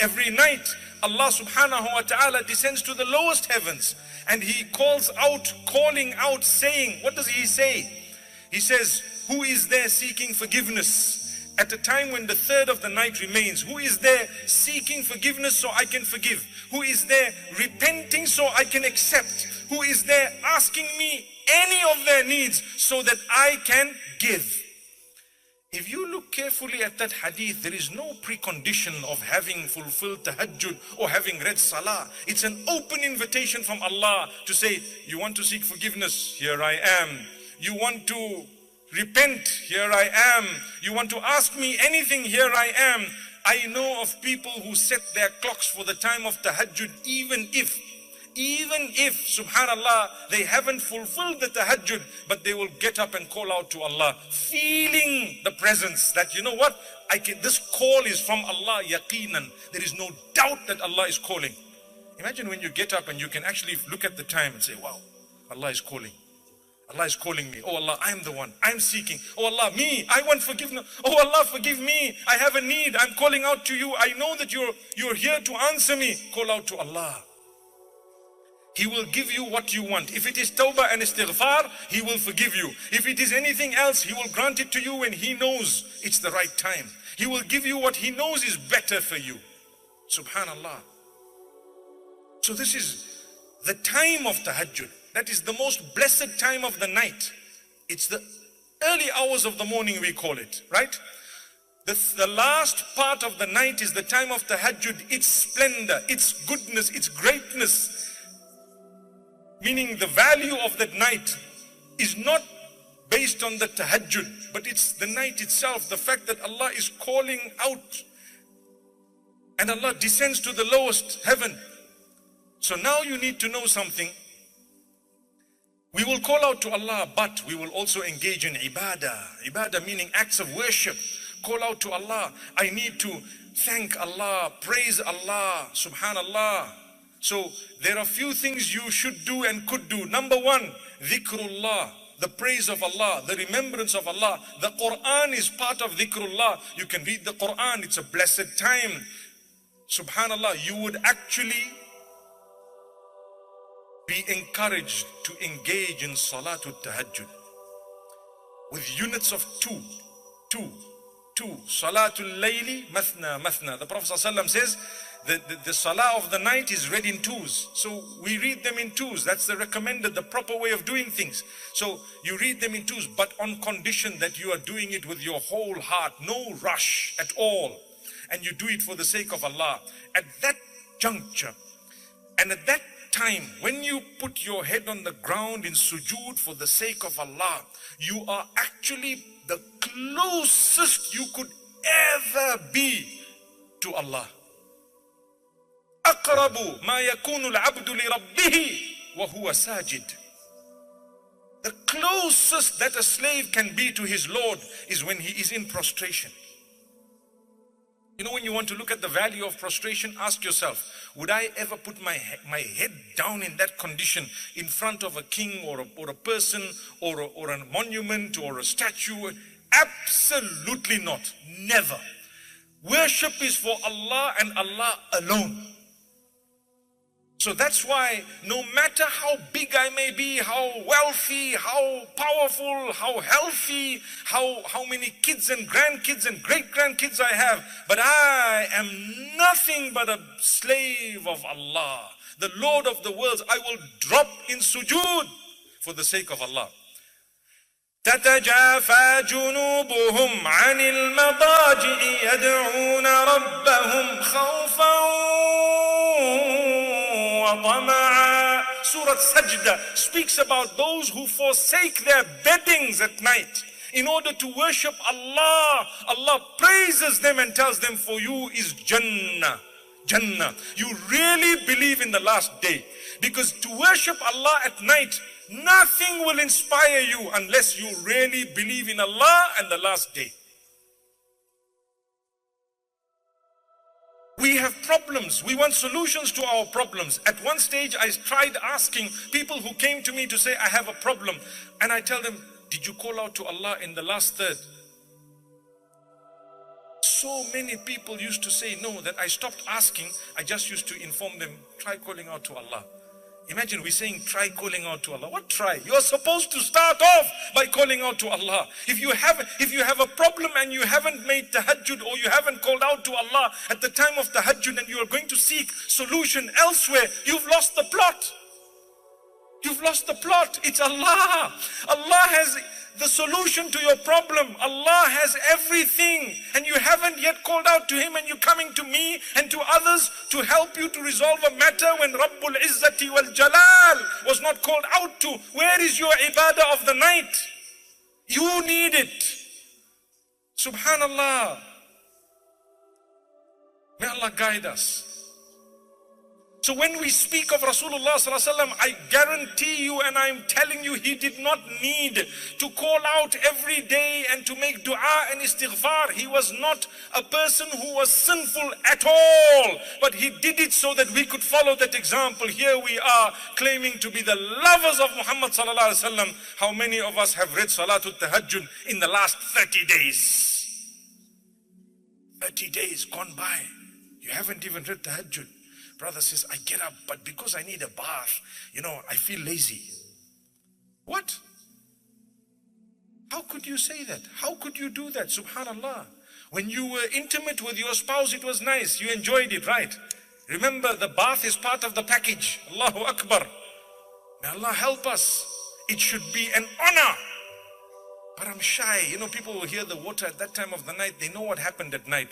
Every night, Allah subhanahu wa ta'ala descends to the lowest heavens and He calls out, calling out, saying, what does He say? He says, who is there seeking forgiveness at a time when the third of the night remains? Who is there seeking forgiveness so I can forgive? Who is there repenting so I can accept? Who is there asking me any of their needs so that I can give? If you look carefully at that hadith, there is no precondition of having fulfilled tahajjud or having read salah. It's an open invitation from Allah to say, you want to seek forgiveness? Here I am. You want to repent? Here I am. You want to ask me anything? Here I am. I know of people who set their clocks for the time of tahajjud, even if, subhanallah, they haven't fulfilled the tahajjud, but they will get up and call out to Allah, feeling the presence that, you know what, this call is from Allah, yaqeenan. There is no doubt that Allah is calling. Imagine when you get up and you can actually look at the time and say, wow, Allah is calling. Allah is calling me. Oh Allah, I am the one. I am seeking. Oh Allah, me, I want forgiveness. Oh Allah, forgive me. I have a need. I'm calling out to you. I know that you're here to answer me. Call out to Allah. He will give you what you want. If it is tawbah and istighfar, He will forgive you. If it is anything else, He will grant it to you when He knows it's the right time. He will give you what He knows is better for you. Subhanallah. So this is the time of tahajjud. That is the most blessed time of the night. It's the early hours of the morning, we call it, right? The last part of the night is the time of tahajjud, its splendor, its goodness, its greatness. Meaning the value of that night is not based on the tahajjud, but it's the night itself, the fact that Allah is calling out and Allah descends to the lowest heaven. So now you need to know something. We will call out to Allah, but we will also engage in ibadah. Ibadah meaning acts of worship. Call out to Allah. I need to thank Allah, praise Allah, subhanallah. So there are few things you should do and could do. Number one, dhikrullah, the praise of Allah, the remembrance of Allah. The Quran is part of dhikrullah. You can read the Quran, it's a blessed time. Subhanallah, you would actually be encouraged to engage in Salatul Tahajjud with units of two. Salatul Layli, Mathna. The Prophet ﷺ says the Salah of the night is read in twos. So we read them in twos. That's the recommended, the proper way of doing things. So you read them in twos, but on condition that you are doing it with your whole heart, no rush at all. And you do it for the sake of Allah. At that juncture, and at that time, when you put your head on the ground in sujood for the sake of Allah, you are actually the closest you could ever be to Allah. أقرب ما يكون العبد لربه وهو ساجد. The closest that a slave can be to his Lord is when he is in prostration. You know, when you want to look at the value of prostration, ask yourself, would I ever put my head down in that condition in front of a king or a person or a monument or a statue? Absolutely not. Never. Worship is for Allah and Allah alone. So that's why no matter how big I may be, how wealthy, how powerful, how healthy, how many kids and grandkids and great-grandkids I have, but I am nothing but a slave of Allah, the Lord of the worlds. I will drop in sujood for the sake of Allah. تتجافى جنوبهم عن المضاجع يدعون ربهم خوفا وطمعا. Surah Sajda speaks about those who forsake their beddings at night in order to worship Allah. Allah praises them and tells them, for you is Jannah. Jannah. You really believe in the last day. Because to worship Allah at night, nothing will inspire you unless you really believe in Allah and the last day. We have problems. We want solutions to our problems. At one stage, I tried asking people who came to me to say, I have a problem. And I tell them, did you call out to Allah in the last third? So many people used to say no, that I stopped asking. I just used to inform them, try calling out to Allah. Imagine we're saying try calling out to Allah. What try? You're supposed to start off by calling out to Allah. If you have a problem and you haven't made tahajjud, or you haven't called out to Allah at the time of tahajjud, and you are going to seek solution elsewhere, you've lost the plot. You've lost the plot. It's Allah. Allah has the solution to your problem. Allah has everything, and you haven't yet called out to Him, and you're coming to me and to others to help you to resolve a matter when Rabbul Izzati wal Jalal was not called out to. Where is your ibadah of the night? You need it. Subhanallah. May Allah guide us. So when we speak of Rasulullah sallallahu alaihi wasallam, I guarantee you, and I'm telling you, he did not need to call out every day and to make dua and istighfar. He was not a person who was sinful at all, but he did it so that we could follow that example. Here we are claiming to be the lovers of Muhammad sallallahu alaihi wasallam. How many of us have read Salatul Tahajjud in the last 30 days? 30 days gone by. You haven't even read Tahajjud. Brother says, I get up, but because I need a bath, I feel lazy. What? How could you say that? How could you do that? Subhanallah. When you were intimate with your spouse, it was nice. You enjoyed it, right? Remember, the bath is part of the package. Allahu Akbar. May Allah help us. It should be an honor. But I'm shy. People will hear the water at that time of the night. They know what happened at night.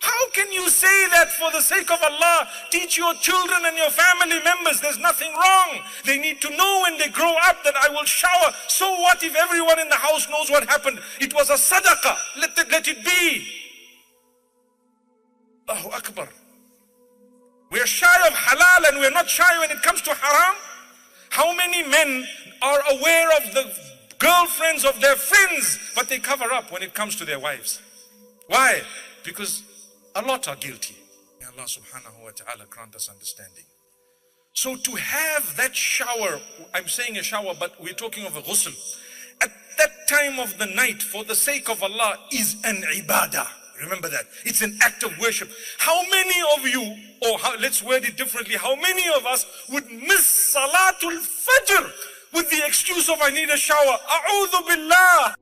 How can you say that for the sake of Allah? Teach your children and your family members there's nothing wrong. They need to know when they grow up that I will shower. So what if everyone in the house knows what happened? It was a sadaqah. Let it be. Allahu Akbar. We're shy of halal and we're not shy when it comes to haram. How many men are aware of the girlfriends of their friends, but they cover up when it comes to their wives? Why? Because a lot are guilty. May Allah subhanahu wa ta'ala grant us understanding. So to have that shower, I'm saying a shower, but we're talking of a ghusl, at that time of the night for the sake of Allah is an ibadah. Remember that. It's an act of worship. How many of you, let's word it differently, how many of us would miss Salatul Fajr with the excuse of I need a shower? A'udhu billah.